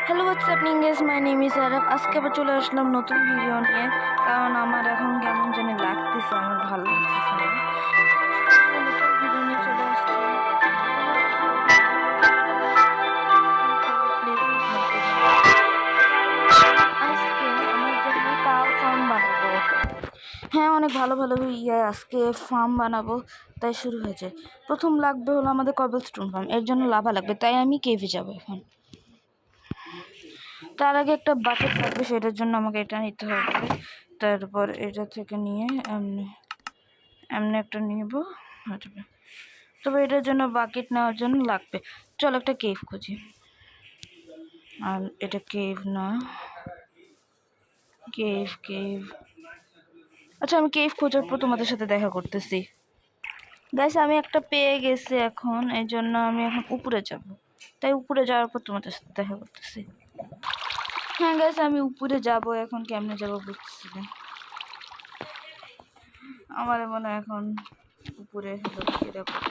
Hello WhatsApp guys, my name is Araf. আজকে আবার চলে আসলাম নতুন ভিডিও নিয়ে, কারণ আমার এখন কেমন জানি লাগতেছে, আমার ভালো লাগতেছে না। নতুন ভিডিও নিয়ে চলে আসছি। আজকে আমার জন্য কাউ ফার্ম বানাবো। হ্যাঁ, অনেক ভালো ভালো আজকে ফার্ম বানাবো, তাই শুরু হয়েছে। প্রথম লাগবে হলো আমাদের কবলস্টোন ফার্ম, এর জন্য লাভা লাগবে, তাই আমি কেভে যাবো এখন। তার আগে একটা বাকেট লাগবে, সেটার জন্য আমাকে এটা নিতে হবে। তারপর এটা থেকে নিয়ে এমনি এমনি একটা নিব। তবে এটার জন্য বাকেট নেওয়ার জন্য লাগবে। চল একটা কেভ খুঁজি। আর এটা কেভ না, কেভ কেভ আচ্ছা, আমি কেভ খোঁজার পর তোমাদের সাথে দেখা করতেছি। গাইস, আমি একটা পেয়ে গেছি এখন, এই জন্য আমি এখন উপরে যাব। তাই উপরে যাওয়ার পর তোমাদের সাথে দেখা করতেছি। হ্যাঁ গাইস, আমি উপরে যাব এখন। কেমনে যাব বুঝতেছি না। আমার মনে হয় এখন উপরে হলো এরকম।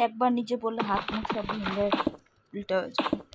একবার নিচে পড়লে হাত মুখ সব ভেঙে উল্টা হয়ে যাবে।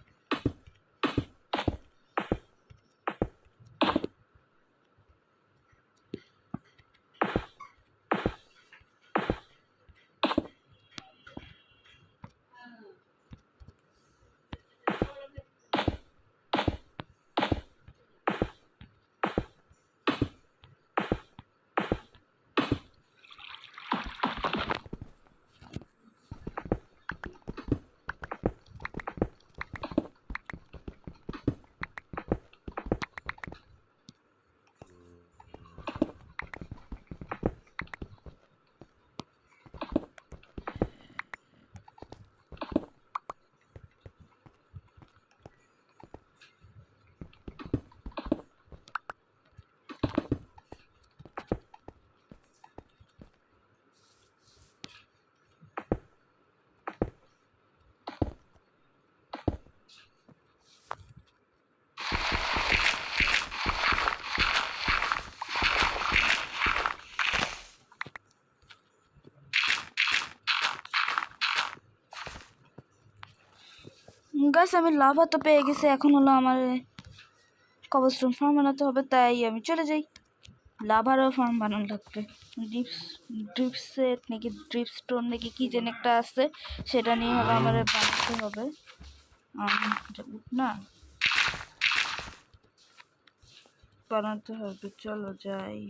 গাইস, আমি লাভা তো পেয়ে গেছি। এখন হলো আমার কবলস্টোন ফার্ম বানাতে হবে, তাই আমি চলে যাই। লাভারও ফার্ম বানানো লাগবে। ড্রিপ সেট নাকি ড্রিপ স্টোন নাকি কি যেন একটা আছে, সেটা নিয়ে হলো আমার বানাতে হবে। না, বানাতে হবে। চলো যাই।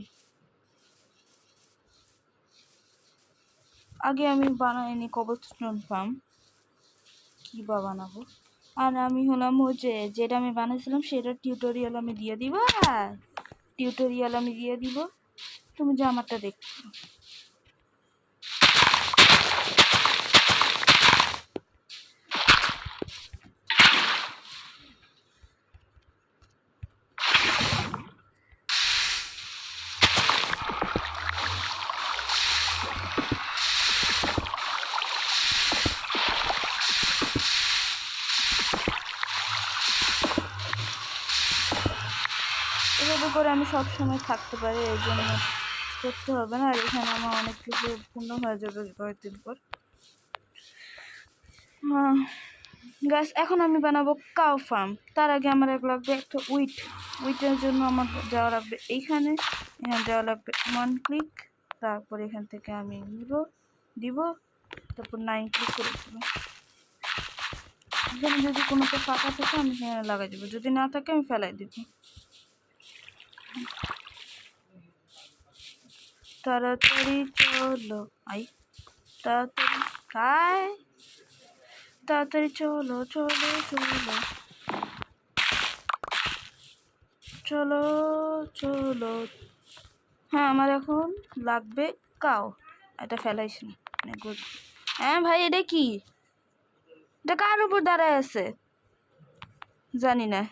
আগে আমি বানাইনি কবলস্টোন ফার্ম, কি বা বানাবো। আর আমি হলাম হচ্ছে যেটা আমি বানিয়েছিলাম সেটার টিউটোরিয়াল আমি দিয়ে দিব। তুমি যে আমারটা দেখো। এভাবে করে আমি সবসময় থাকতে পারি, এই জন্য করতে হবে না। আর এখানে আমার অনেক কিছু পূর্ণ হয়ে যাবে কয়েকদিন পর। গাছ, এখন আমি বানাবো কাউ ফার্ম। তার আগে আমার লাগবে একটা উইটের জন্য আমার যাওয়া লাগবে এখানে যাওয়া লাগবে 1 ক্লিক। তারপর এখান থেকে আমি দিব, তারপর 9 ক্লিক করে দেবো। এখানে যদি কোনোটা ফাঁকা থাকে আমি সেখানে লাগাই দেবো, যদি না থাকে আমি ফেলাই দেবো। তাড়াতাড়ি চলো। তাড়াতাড়ি খায়, তাড়াতাড়ি চলো চলো চলো চলো চলো। হ্যাঁ আমার এখন লাগবে কাও, এটা ফেলাইস না। গুড। হ্যাঁ ভাই এটা কি, এটা কার উপর দাঁড়ায় আছে জানি না।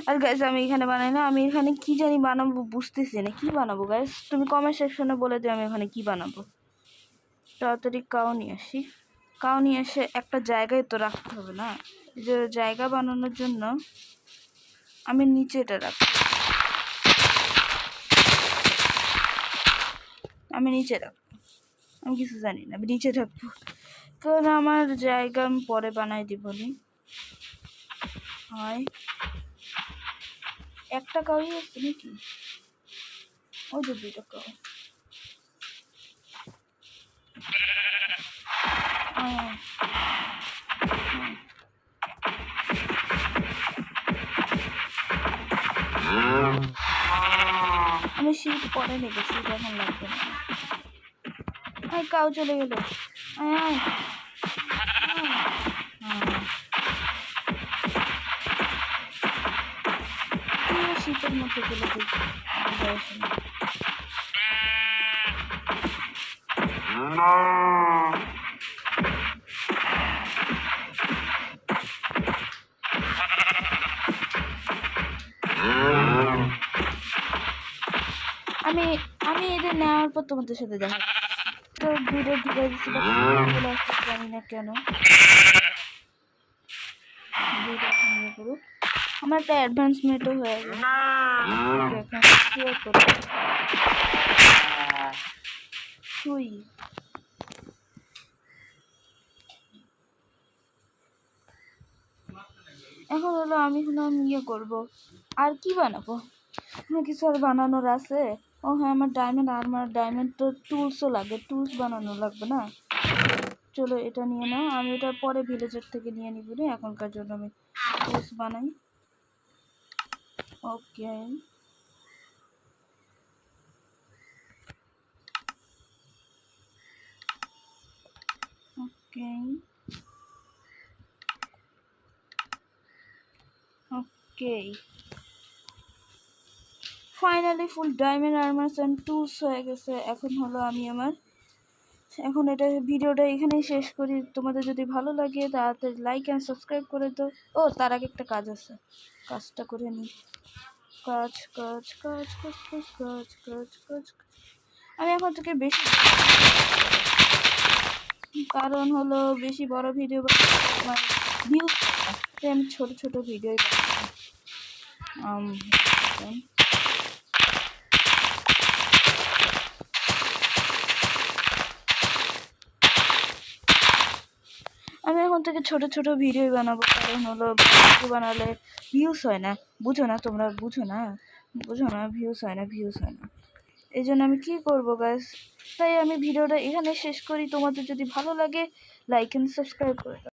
আর গাইস আমি এখানে বানাই না, আমি এখানে কি জানি বানাবো বুঝতেছি না কি বানাবো। গাইস তুমি কমেন্ট সেকশনে বলে দিও আমি এখানে কি বানাবো। তাড়াতাড়ি কাও নিয়ে আসি, কাও নিয়ে এসে একটা জায়গায় তো রাখতে হবে না, যে জায়গা বানানোর জন্য আমি নিচে এটা রাখবো, আমি নিচে রাখবো, আমি কিছু জানি না, আমি নিচে রাখবো কারণ আমার জায়গা আমি পরে বানাই দিব। হয় একটা কাউই আছে নাকি, ওই যে দুটো কাউ। আমি শীত পরে নেবো, শীত এখন লাগবে না। কাউ চলে গেল, শীতের মধ্যে চলে গেছি। আমি আমি এটা নেওয়ার পর তোমাদের সাথে দেখা তো ভিডিও ঢুকাই দিচ্ছিল, জানি না কেন। আমার একটা অ্যাডভান্সমেন্টও হয়ে গেছে, এখন হলো আমি ইয়ে করবো, আর কি বানাবো, কিছু আর বানানোর আছে। ও হ্যাঁ আমার ডায়মন্ড আর্মার, ডায়মন্ড তো টুলসও লাগে, টুলস বানানো লাগবে না। চলো এটা নিয়ে নাও, আমি এটা পরে ভিলেজের থেকে নিয়ে নিব রে, এখনকার জন্য আমি টুলস বানাই। Okay okay okay finally full diamond armours and tools হয়ে গেছে। এখন হলো আমি আমার এখন এটা ভিডিওটা এখানেই শেষ করি। তোমাদের যদি ভালো লাগে তাড়াতাড়ি লাইক অ্যান্ড সাবস্ক্রাইব করে দাও। ও তার আগে একটা কাজ আছে, কাজটা করে নিই। কাজ কাজ কাজ কাজ কাজ কাজ কাজ কাজ আমি এখন থেকে বেশি, কারণ হলো বেশি বড় ভিডিও আমার ভিউ, আমি ছোট ছোট ভিডিও আমি এখন থেকে ছোট ছোট ভিডিও বানাবো, কারণ হলো ভিডিও বানালে ভিউস হয় না, বুঝো না তোমরা, বুঝো না ভিউস হয় না, ভিউস হয় না। এই জন্য আমি কি করবো গাইস, তাই আমি ভিডিওটা এখানে শেষ করি। তোমাদের যদি ভালো লাগে লাইক এন্ড সাবস্ক্রাইব করে দাও।